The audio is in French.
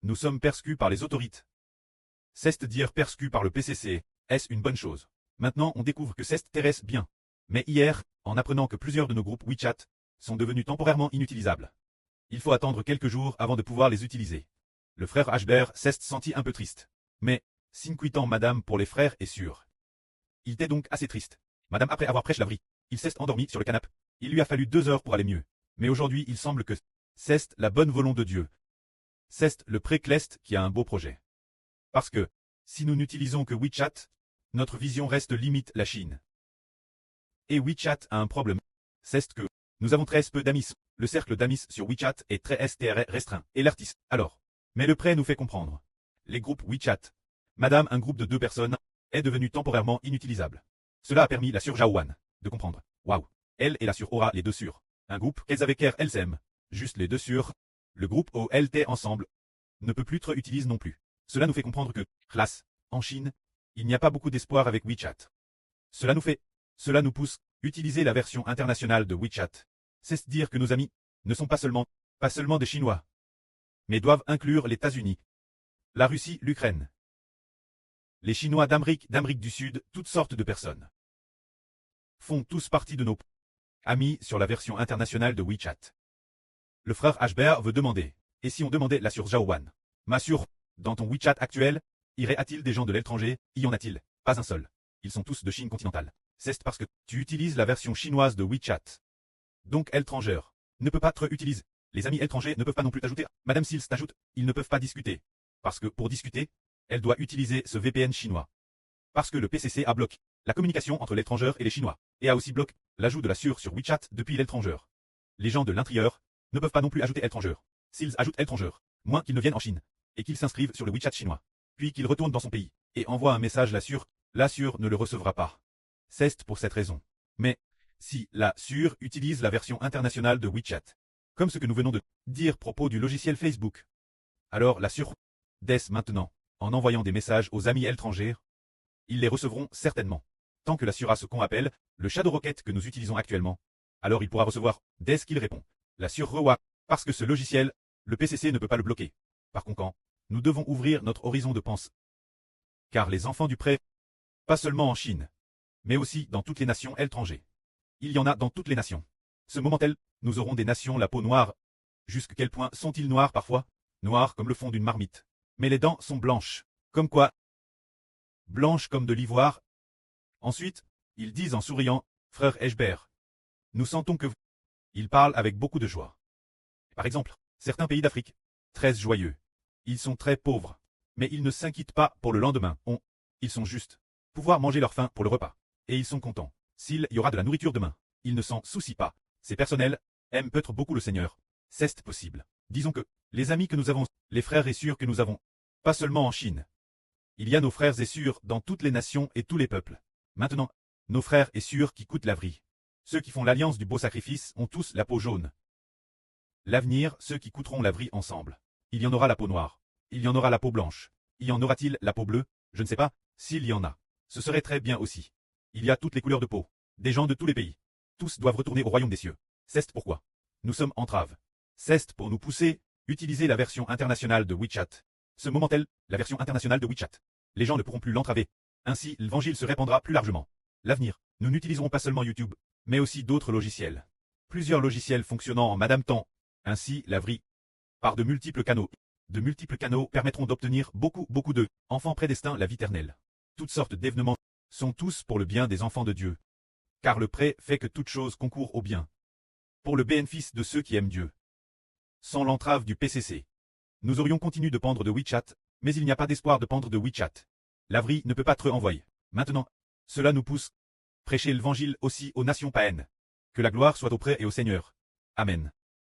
Nous sommes persécutés par les autorités. C'est-à-dire persécutés par le PCC, est-ce une bonne chose? Maintenant on découvre que c'est Thérèse bien. Mais hier, en apprenant que plusieurs de nos groupes WeChat sont devenus temporairement inutilisables. Il faut attendre quelques jours avant de pouvoir les utiliser. Le frère Hbert s'est senti un peu triste. Mais, s'inquiétant madame pour les frères est sûr. Il était donc assez triste. Madame après avoir prêché la vraie, il s'est endormi sur le canapé. Il lui a fallu 2 heures pour aller mieux. Mais aujourd'hui il semble que c'est la bonne volonté de Dieu. C'est le précleste qui a un beau projet. Parce que, si nous n'utilisons que WeChat, notre vision reste limite la Chine. Et WeChat a un problème. C'est que, nous avons très peu d'amis. Le cercle d'amis sur WeChat est très restreint. Et l'artiste, alors. Mais le prêt nous fait comprendre. Les groupes WeChat. Madame, un groupe de 2 personnes, est devenu temporairement inutilisable. Cela a permis la sur Jaowan de comprendre. Waouh. Elle et la sur Aura, les 2 sur. Un groupe qu'elles avaient elles s'aiment. Juste les 2 sur. Le groupe OLT ensemble. Ne peut plus être utilisé non plus. Cela nous fait comprendre que, classe, en Chine, il n'y a pas beaucoup d'espoir avec WeChat. Cela nous pousse, utiliser la version internationale de WeChat. C'est dire que nos amis, ne sont pas seulement des Chinois, mais doivent inclure les États-Unis, la Russie, l'Ukraine, les Chinois d'Amérique du Sud, toutes sortes de personnes, font tous partie de nos amis sur la version internationale de WeChat. Le frère Hbert veut demander, et si on demandait la sur Jaowan? Ma sur, dans ton WeChat actuel, irait-il des gens de l'étranger? Y en a-t-il? Pas un seul. Ils sont tous de Chine continentale. C'est parce que tu utilises la version chinoise de WeChat. Donc étrangère ne peut pas être utilisée. Les amis étrangers ne peuvent pas non plus t'ajouter. Madame s'ils t'ajoutent, ils ne peuvent pas discuter. Parce que pour discuter, elle doit utiliser ce VPN chinois. Parce que le PCC a bloqué la communication entre l'étranger et les Chinois, et a aussi bloqué l'ajout de la sur WeChat depuis l'étranger. Les gens de l'intérieur ne peuvent pas non plus ajouter étranger. S'ils ajoutent étranger, moins qu'ils ne viennent en Chine, et qu'ils s'inscrivent sur le WeChat chinois, puis qu'ils retournent dans son pays, et envoient un message la sur ne le recevra pas. C'est pour cette raison. Mais, si la sur utilise la version internationale de WeChat, comme ce que nous venons de dire à propos du logiciel Facebook, alors la sur dès maintenant, en envoyant des messages aux amis étrangers, ils les recevront certainement. Tant que la sur a ce qu'on appelle le Shadow Rocket que nous utilisons actuellement, alors il pourra recevoir dès qu'il répond la sur rewa, parce que ce logiciel, le PCC ne peut pas le bloquer. Par conséquent, nous devons ouvrir notre horizon de pensée. Car les enfants du pré, pas seulement en Chine, mais aussi dans toutes les nations étrangères. Il y en a dans toutes les nations. Ce moment-tel, nous aurons des nations la peau noire. Jusqu'à quel point sont-ils noirs parfois? Noirs comme le fond d'une marmite. Mais les dents sont blanches. Comme quoi? Blanches comme de l'ivoire. Ensuite, ils disent en souriant, frère Hbert, nous sentons que vous. Ils parlent avec beaucoup de joie. Par exemple, certains pays d'Afrique, très joyeux. Ils sont très pauvres. Mais ils ne s'inquiètent pas pour le lendemain. Ils sont juste. Pouvoir manger leur faim pour le repas. Et ils sont contents. S'il y aura de la nourriture demain, ils ne s'en soucient pas. Ces personnels aiment peut-être beaucoup le Seigneur. C'est possible. Disons que, les amis que nous avons, les frères et sœurs que nous avons, pas seulement en Chine. Il y a nos frères et sœurs dans toutes les nations et tous les peuples. Maintenant, nos frères et sœurs qui coûtent la vie. Ceux qui font l'alliance du beau sacrifice ont tous la peau jaune. L'avenir, ceux qui coûteront la vie ensemble. Il y en aura la peau noire. Il y en aura la peau blanche. Y en aura-t-il la peau bleue? Je ne sais pas, s'il y en a. Ce serait très bien aussi. Il y a toutes les couleurs de peau. Des gens de tous les pays. Tous doivent retourner au royaume des cieux. C'est pourquoi. Nous sommes entraves. C'est pour nous pousser, utiliser la version internationale de WeChat. Ce moment-tel, la version internationale de WeChat. Les gens ne pourront plus l'entraver. Ainsi, l'évangile se répandra plus largement. L'avenir, nous n'utiliserons pas seulement YouTube, mais aussi d'autres logiciels. Plusieurs logiciels fonctionnant en Madame Temps. Ainsi, la vraie. Par de multiples canaux. De multiples canaux permettront d'obtenir beaucoup de enfants prédestinés la vie éternelle. Toutes sortes d'événements sont tous pour le bien des enfants de Dieu. Car le prêt fait que toute chose concourt au bien. Pour le bénéfice de ceux qui aiment Dieu. Sans l'entrave du PCC. Nous aurions continué de pendre de WeChat, mais il n'y a pas d'espoir de pendre de WeChat. La vraie ne peut pas être envoyée. Maintenant, cela nous pousse. Prêcher l'évangile aussi aux nations païennes. Que la gloire soit auprès et au Seigneur. Amen.